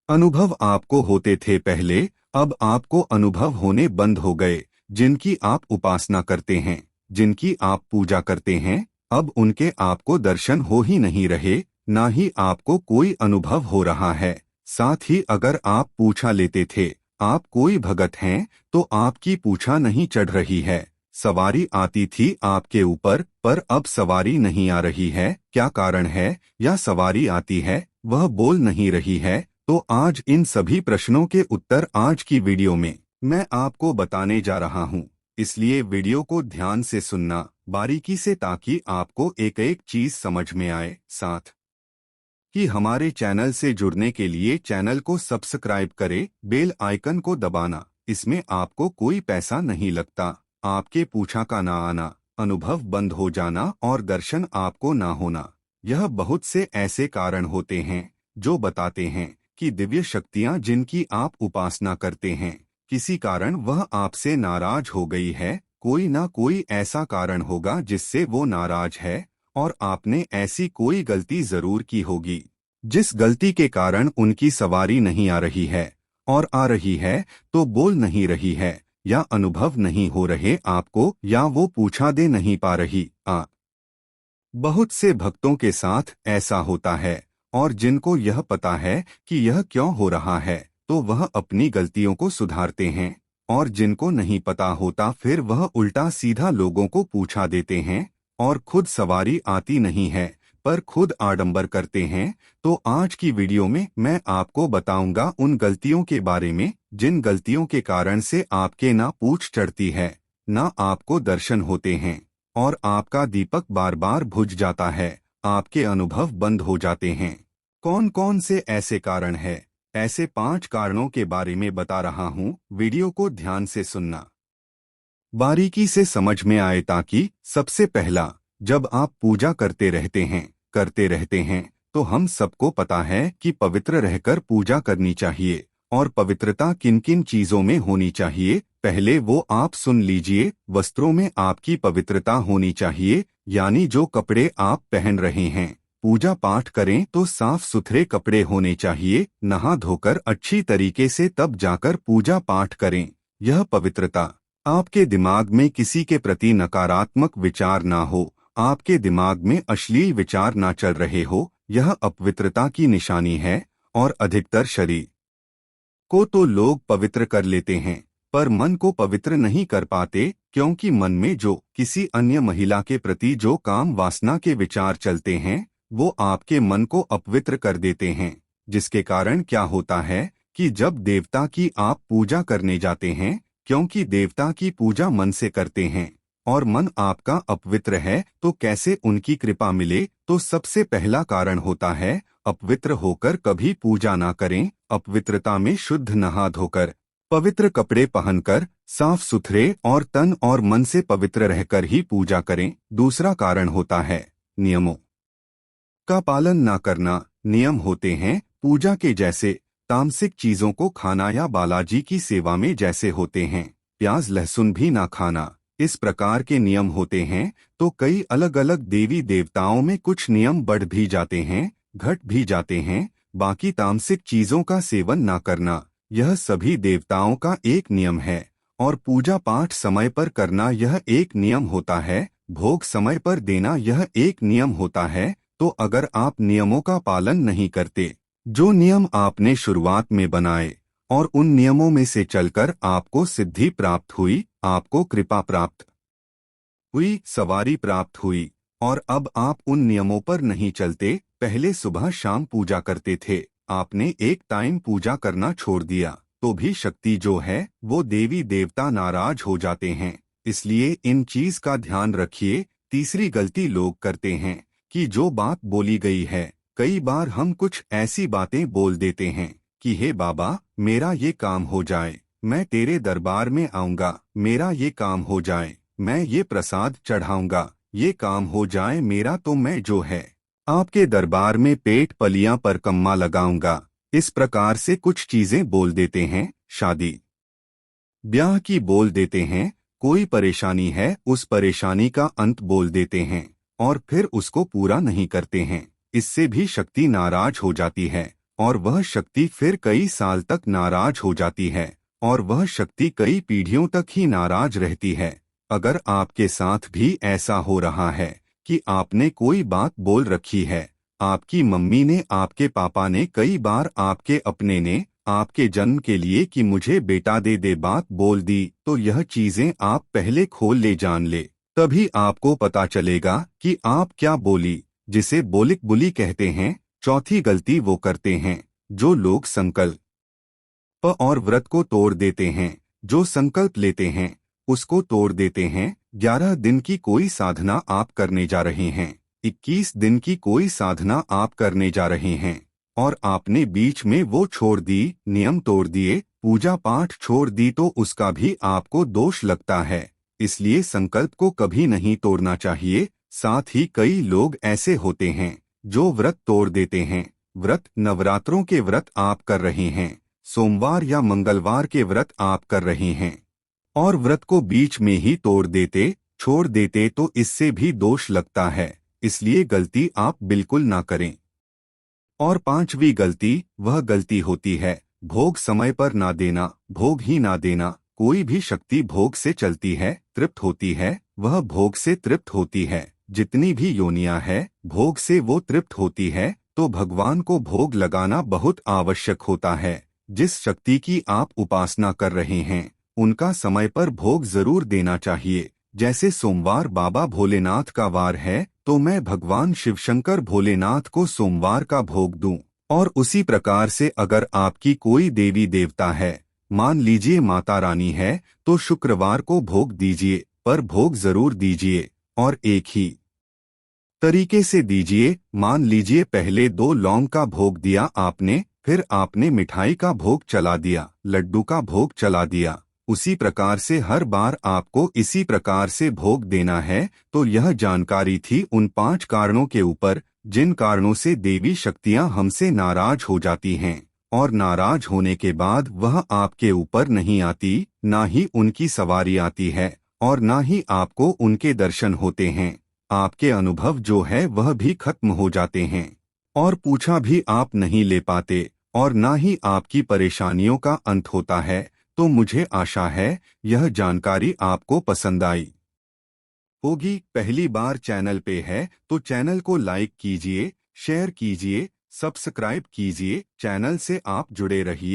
अनुभव आपको होते थे पहले, अब आपको अनुभव होने बंद हो गए। जिनकी आप उपासना करते हैं, जिनकी आप पूजा करते हैं, अब उनके आपको दर्शन हो ही नहीं रहे, ना ही आपको कोई अनुभव हो रहा है। साथ ही अगर आप पूछा लेते थे, आप कोई भगत हैं, तो आपकी पूछा नहीं चढ़ रही है। सवारी आती थी आपके ऊपर, पर अब सवारी नहीं आ रही है। क्या कारण है? या सवारी आती है, वह बोल नहीं रही है? तो आज इन सभी प्रश्नों के उत्तर आज की वीडियो में मैं आपको बताने जा रहा हूं। इसलिए वीडियो को ध्यान से सुनना, बारीकी से, ताकि आपको एक एक चीज समझ में आए। साथ ही हमारे चैनल से जुड़ने के लिए चैनल को सब्सक्राइब करें, बेल आइकन को दबाना। इसमें आपको कोई पैसा नहीं लगता। आपके पूछा का ना आना, अनुभव बंद हो जाना और दर्शन आपको ना होना, यह बहुत से ऐसे कारण होते हैं जो बताते हैं कि दिव्य शक्तियां जिनकी आप उपासना करते हैं, किसी कारण वह आपसे नाराज हो गई है। कोई ना कोई ऐसा कारण होगा जिससे वो नाराज है, और आपने ऐसी कोई गलती जरूर की होगी जिस गलती के कारण उनकी सवारी नहीं आ रही है, और आ रही है तो बोल नहीं रही है, या अनुभव नहीं हो रहे आपको, या वो पूछा दे नहीं पा रही। बहुत से भक्तों के साथ ऐसा होता है, और जिनको यह पता है कि यह क्यों हो रहा है, तो वह अपनी गलतियों को सुधारते हैं। और जिनको नहीं पता होता, फिर वह उल्टा सीधा लोगों को पूछा देते हैं, और खुद सवारी आती नहीं है, पर खुद आडंबर करते हैं। तो आज की वीडियो में मैं आपको बताऊंगा उन गलतियों के बारे में, जिन गलतियों के कारण से आपके ना पूछ चढ़ती है, ना आपको दर्शन होते हैं, और आपका दीपक बार बार बुझ जाता है, आपके अनुभव बंद हो जाते हैं। कौन कौन से ऐसे कारण हैं? ऐसे 5 कारणों के बारे में बता रहा हूं, वीडियो को ध्यान से सुनना, बारीकी से समझ में आए। ताकि सबसे पहला, जब आप पूजा करते रहते हैं, तो हम सबको पता है कि पवित्र रहकर पूजा करनी चाहिए। और पवित्रता किन किन चीजों में होनी चाहिए, पहले वो आप सुन लीजिए। वस्त्रों में आपकी पवित्रता होनी चाहिए, यानी जो कपड़े आप पहन रहे हैं, पूजा पाठ करें तो साफ सुथरे कपड़े होने चाहिए। नहा धोकर अच्छी तरीके से तब जाकर पूजा पाठ करें, यह पवित्रता। आपके दिमाग में किसी के प्रति नकारात्मक विचार ना हो, आपके दिमाग में अश्लील विचार ना चल रहे हो, यह अपवित्रता की निशानी है। और अधिकतर शरीर को तो लोग पवित्र कर लेते हैं, पर मन को पवित्र नहीं कर पाते, क्योंकि मन में जो किसी अन्य महिला के प्रति जो काम वासना के विचार चलते हैं, वो आपके मन को अपवित्र कर देते हैं। जिसके कारण क्या होता है कि जब देवता की आप पूजा करने जाते हैं, क्योंकि देवता की पूजा मन से करते हैं, और मन आपका अपवित्र है, तो कैसे उनकी कृपा मिले? तो सबसे पहला कारण होता है, अपवित्र होकर कभी पूजा ना करें। अपवित्रता में शुद्ध नहा धोकर, पवित्र कपड़े पहनकर, साफ सुथरे और तन और मन से पवित्र रहकर ही पूजा करें। दूसरा कारण होता है, नियमों का पालन ना करना। नियम होते हैं पूजा के, जैसे तामसिक चीजों को खाना, या बालाजी की सेवा में जैसे होते हैं प्याज लहसुन भी ना खाना। इस प्रकार के नियम होते हैं। तो कई अलग अलग देवी देवताओं में कुछ नियम बढ़ भी जाते हैं, घट भी जाते हैं। बाकी तामसिक चीजों का सेवन ना करना, यह सभी देवताओं का एक नियम है। और पूजा पाठ समय पर करना, यह एक नियम होता है। भोग समय पर देना, यह एक नियम होता है। तो अगर आप नियमों का पालन नहीं करते, जो नियम आपने शुरुआत में बनाए, और उन नियमों में से चलकर आपको सिद्धि प्राप्त हुई, आपको कृपा प्राप्त हुई, सवारी प्राप्त हुई, और अब आप उन नियमों पर नहीं चलते। पहले सुबह शाम पूजा करते थे, आपने एक टाइम पूजा करना छोड़ दिया, तो भी शक्ति जो है वो देवी देवता नाराज हो जाते हैं। इसलिए इन चीज का ध्यान रखिए। तीसरी गलती लोग करते हैं कि जो बात बोली गई है, कई बार हम कुछ ऐसी बातें बोल देते हैं कि हे बाबा, मेरा ये काम हो जाए, मैं तेरे दरबार में आऊंगा, मेरा ये काम हो जाए, मैं ये प्रसाद चढ़ाऊंगा, ये काम हो जाए मेरा, तो मैं जो है आपके दरबार में पेट पलियां पर कम्मा लगाऊंगा। इस प्रकार से कुछ चीजें बोल देते हैं। शादी ब्याह की बोल देते हैं। कोई परेशानी है, उस परेशानी का अंत बोल देते हैं, और फिर उसको पूरा नहीं करते हैं। इससे भी शक्ति नाराज हो जाती है, और वह शक्ति फिर कई साल तक नाराज हो जाती है और वह शक्ति कई पीढ़ियों तक ही नाराज रहती है। अगर आपके साथ भी ऐसा हो रहा है कि आपने कोई बात बोल रखी है, आपकी मम्मी ने, आपके पापा ने, कई बार आपके अपने ने आपके जन्म के लिए कि मुझे बेटा दे दे बात बोल दी, तो यह चीजें आप पहले खोल ले, जान ले, तभी आपको पता चलेगा कि आप क्या बोली, जिसे बोलिक बुली कहते हैं। चौथी गलती वो करते हैं जो लोग संकल्प और व्रत को तोड़ देते हैं। जो संकल्प लेते हैं उसको तोड़ देते हैं। 11 दिन की कोई साधना आप करने जा रहे हैं, 21 दिन की कोई साधना आप करने जा रहे हैं और आपने बीच में वो छोड़ दी, नियम तोड़ दिए, पूजा पाठ छोड़ दी, तो उसका भी आपको दोष लगता है। इसलिए संकल्प को कभी नहीं तोड़ना चाहिए। साथ ही कई लोग ऐसे होते हैं जो व्रत तोड़ देते हैं। व्रत, नवरात्रों के व्रत आप कर रहे हैं, सोमवार या मंगलवार के व्रत आप कर रहे हैं और व्रत को बीच में ही तोड़ देते, छोड़ देते, तो इससे भी दोष लगता है। इसलिए गलती आप बिल्कुल ना करें। और पांचवी गलती, वह गलती होती है भोग समय पर ना देना, भोग ही ना देना। कोई भी शक्ति भोग से चलती है, तृप्त होती है, वह भोग से तृप्त होती है। जितनी भी योनियां है, भोग से वो तृप्त होती है। तो भगवान को भोग लगाना बहुत आवश्यक होता है। जिस शक्ति की आप उपासना कर रहे हैं उनका समय पर भोग जरूर देना चाहिए। जैसे सोमवार बाबा भोलेनाथ का वार है, तो मैं भगवान शिवशंकर भोलेनाथ को सोमवार का भोग दूं। और उसी प्रकार से अगर आपकी कोई देवी देवता है, मान लीजिए माता रानी है, तो शुक्रवार को भोग दीजिए, पर भोग जरूर दीजिए और एक ही तरीके से दीजिए। मान लीजिए पहले 2 लौंग का भोग दिया आपने, फिर आपने मिठाई का भोग चला दिया, लड्डू का भोग चला दिया। उसी प्रकार से हर बार आपको इसी प्रकार से भोग देना है। तो यह जानकारी थी उन 5 कारणों के ऊपर जिन कारणों से देवी शक्तियां हमसे नाराज हो जाती हैं और नाराज होने के बाद वह आपके ऊपर नहीं आती, ना ही उनकी सवारी आती है और ना ही आपको उनके दर्शन होते हैं। आपके अनुभव जो है वह भी खत्म हो जाते हैं और पूछा भी आप नहीं ले पाते और ना ही आपकी परेशानियों का अंत होता है। तो मुझे आशा है यह जानकारी आपको पसंद आई होगी। पहली बार चैनल पे है तो चैनल को लाइक कीजिए, शेयर कीजिए, सब्सक्राइब कीजिए। चैनल से आप जुड़े रहिए।